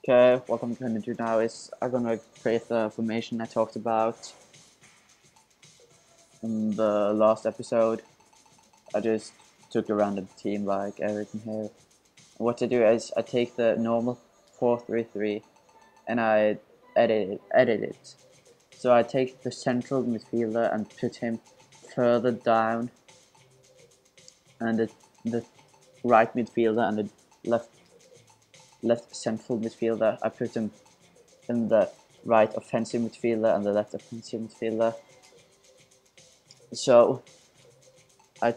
Okay, what I'm gonna do now is I'm gonna create the formation I talked about in the last episode. I just took a random team like everything here. And what I do is I take the normal 4-3-3 and I edit it. So I take the central midfielder and put him further down, and the right midfielder and the left central midfielder I put him in the right offensive midfielder and the left offensive midfielder. So I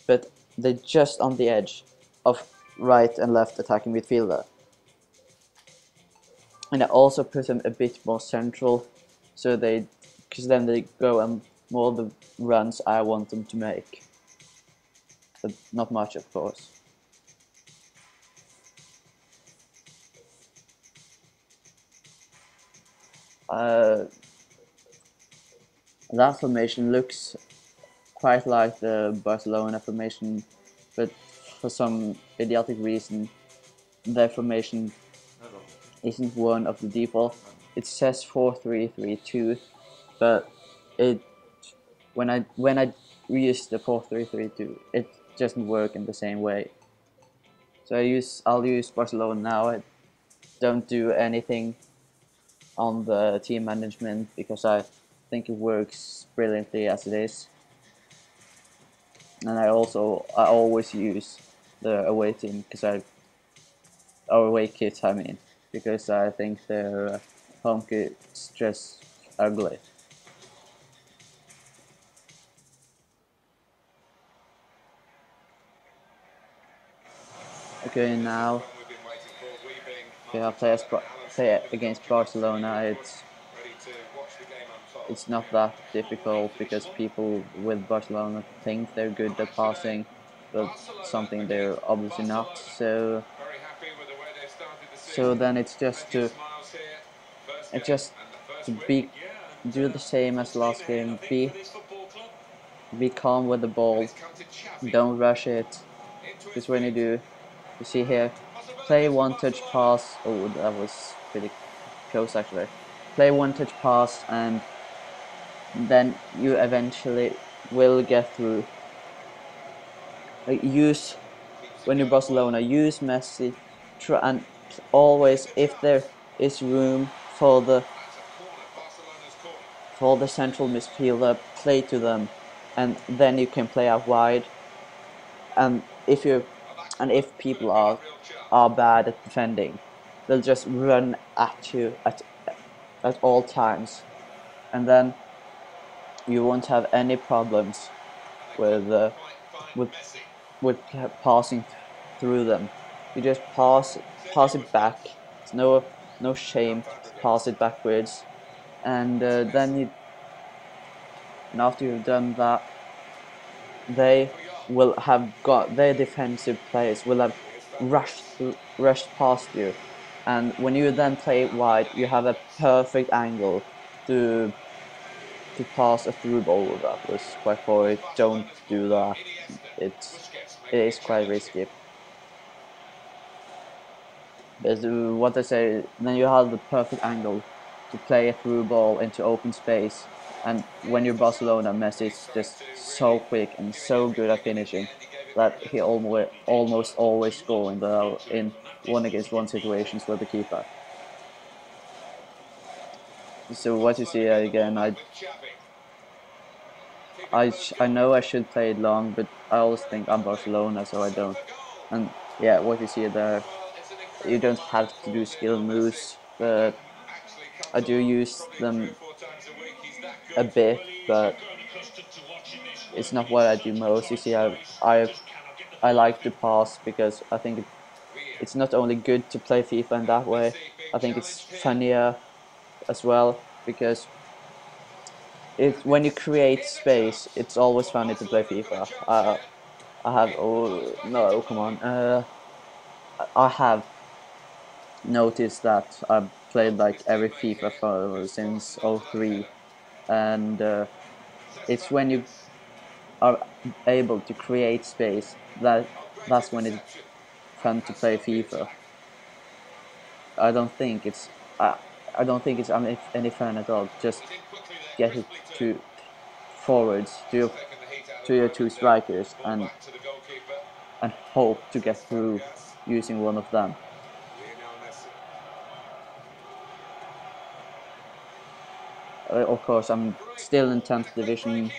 but they're just on the edge of right and left attacking midfielder. And I also put them a bit more central, so because then they go on more the runs I want them to make. But not much, of course. That formation looks quite like the Barcelona formation, but for some idiotic reason, their formation isn't one of the default. It says 4-3-3-2, but when I use the 4-3-3-2, it doesn't work in the same way. So I'll use Barcelona now. I don't do anything on the team management because I think it works brilliantly as it is. And I always use the away team our away kits, I mean, because I think their home kit's just ugly. Okay, now I play against Barcelona. It's not that difficult because people with Barcelona think they're good at passing, but something they're obviously not. So then it's just to do the same as last game. Be calm with the ball. Don't rush it. Because when you see here, play one touch pass. Oh, that was pretty close actually. Play one touch pass and then you eventually will get through. When you're Barcelona, use Messi, and always if there is room for the central midfielder, play to them, and then you can play out wide. And if people are bad at defending, they'll just run at you at all times, and then you won't have any problems with with passing through them. You just pass it back. It's no shame to pass it backwards, and then after you've done that, they will have got their defensive players will have rushed past you, and when you then play wide, you have a perfect angle to pass a through ball. That was quite poor. Don't do that. It is quite risky. But what I say, then you have the perfect angle to play a through ball into open space. And when you're Barcelona, Messi is just so quick and so good at finishing that he almost always score in 1-against-1 situations with the keeper. So what you see again, I know I should play it long, but I always think I'm Barcelona, so I don't. And yeah, what you see there, you don't have to do skill moves, but I do use them a bit, but it's not what I do most. You see, I like to pass because I think it's not only good to play FIFA in that way, I think it's funnier as well because when you create space, it's always funny to play FIFA. Come on. I have noticed that I've played like every FIFA since 03, and it's when you are able to create space that's when it's fun to play FIFA. I don't think it's I don't think it's any fun at all. Just get it to forwards to your two strikers and hope to get through using one of them. Of course, I'm still in 10th division.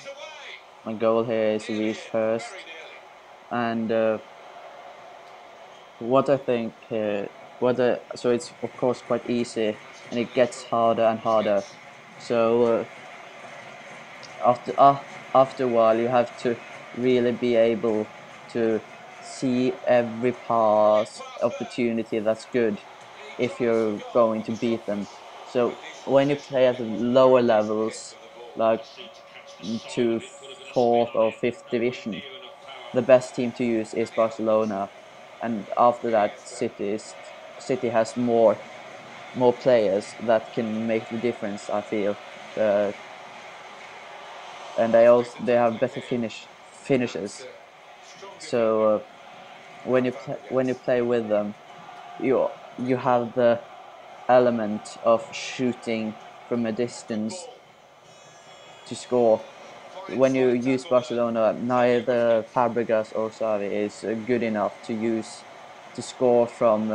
My goal here is to reach first, and what I think so it's of course quite easy, and it gets harder and harder. So after a while, you have to really be able to see every pass opportunity that's good if you're going to beat them. So when you play at the lower levels, like to fourth or fifth division, the best team to use is Barcelona, and after that, City has more players that can make the difference. I feel, and they have better finishes. So when you play with them, you have the element of shooting from a distance to score. When you use Barcelona, neither Fabregas or Xavi is good enough to score from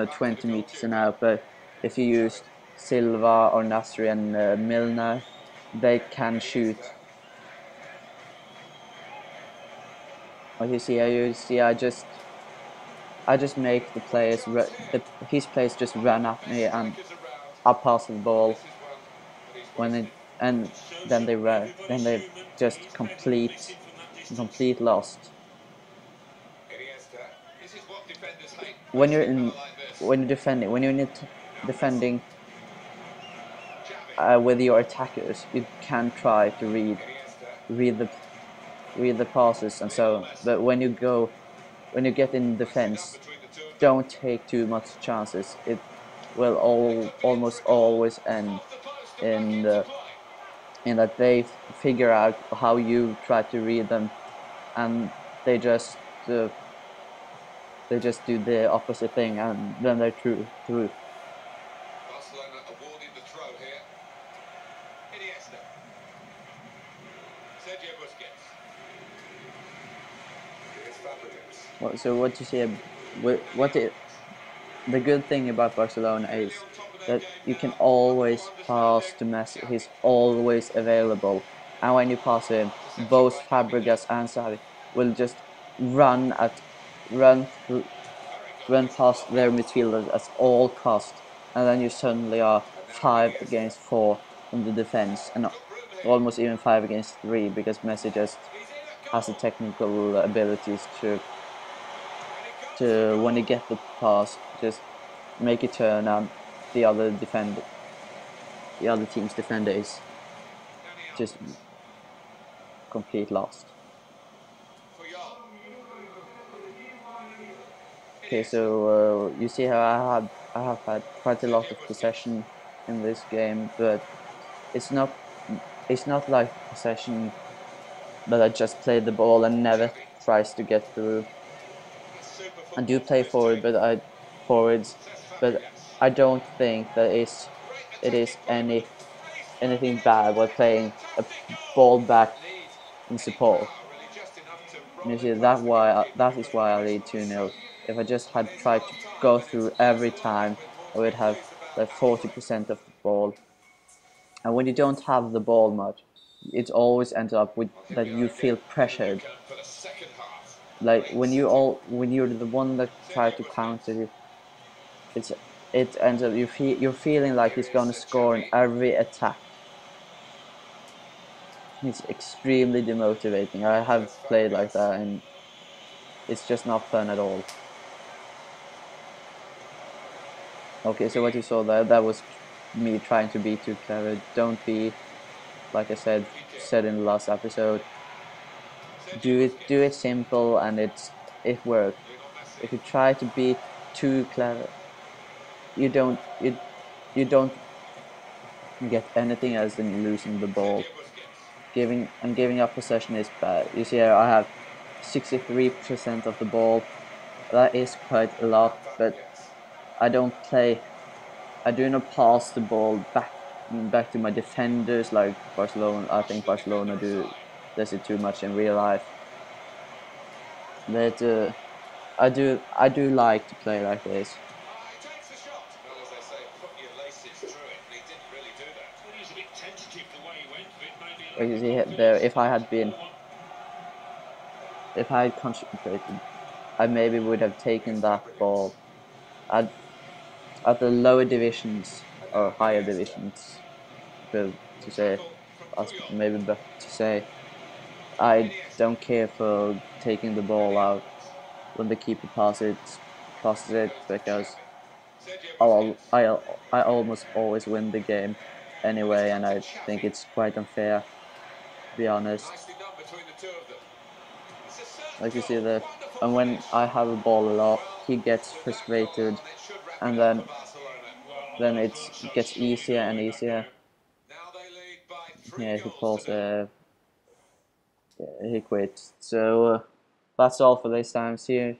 20 meters and out. But if you use Silva or Nasri and Milner, they can shoot. Like you see, I just make the his players just run at me, and I pass the ball when it, and then they just complete lost. When you're in when you're defending when you're in defending with your attackers, you can try to read the read the passes and so on. But when you get in defense, don't take too much chances. It will almost always end in that they figure out how you try to read them, and they just uh, they just do the opposite thing, and then they're through. Barcelona awarded the throw here. Iniesta. Sergio Busquets. Here's Fabregas. So what you see, the good thing about Barcelona is that you can always pass to Messi. He's always available, and when you pass him, both Fabregas and Xavi will just run at run through run past their midfielders at all cost, and then you suddenly are 5 against 4 in the defense, and almost even 5 against 3 because Messi just has the technical abilities to when you get the pass, just make it turn, and the other team's defender is just complete lost. Okay, so you see how I have had quite a lot of possession in this game, but it's not like possession that I just play the ball and never tries to get through. I do play forwards, but I don't think that it is anything bad while playing a ball back in support. And you see that is why I lead 2-0. If I just had tried to go through every time, I would have like 40% of the ball. And when you don't have the ball much, it always ends up with that you feel pressured. Like when you're the one that try to counter, it ends up you're feeling like he's gonna score in every attack. It's extremely demotivating. I have played like that, and it's just not fun at all. Okay, so what you saw there, that was me trying to be too clever. Don't be, like I said in the last episode. Do it simple, and it works. If you try to be too clever, you don't get anything else than losing the ball. Giving up possession is bad. You see here I have 63% of the ball, That is quite a lot, but I don't play. I do not pass the ball back to my defenders like Barcelona. I think Barcelona does it too much in real life. But I do like to play like this. He takes the shot. Well, as they say, put your laces through it, and he didn't really do that. Well, he was a bit tentative the way he went for it, maybe a Like lack you of see there, confidence. if I had concentrated, I maybe would have taken that ball at the lower divisions or higher divisions. To say, Tackle from as Puyol. maybe better to say, I Iniesta. don't care for taking the ball Many out efforts. when the keeper passes There it goes to because Xavi. Sergio I'll, Busquets. I I almost always win the game Well, it's anyway, got and to I think Xavi. it's quite unfair to be honest. Nicely done between the two of them. It's a certain Like you see goal. there, Wonderful and when finish. I have a ball a lot, Well, he gets with that goal frustrated, on, it should wrap it and up for then Barcelona. Well, I then would have it thought so. gets Surely easier they'll and win that easier. game. Now they lead by 3 Yeah, he goals to calls nil. he quits. So that's all for this time. See you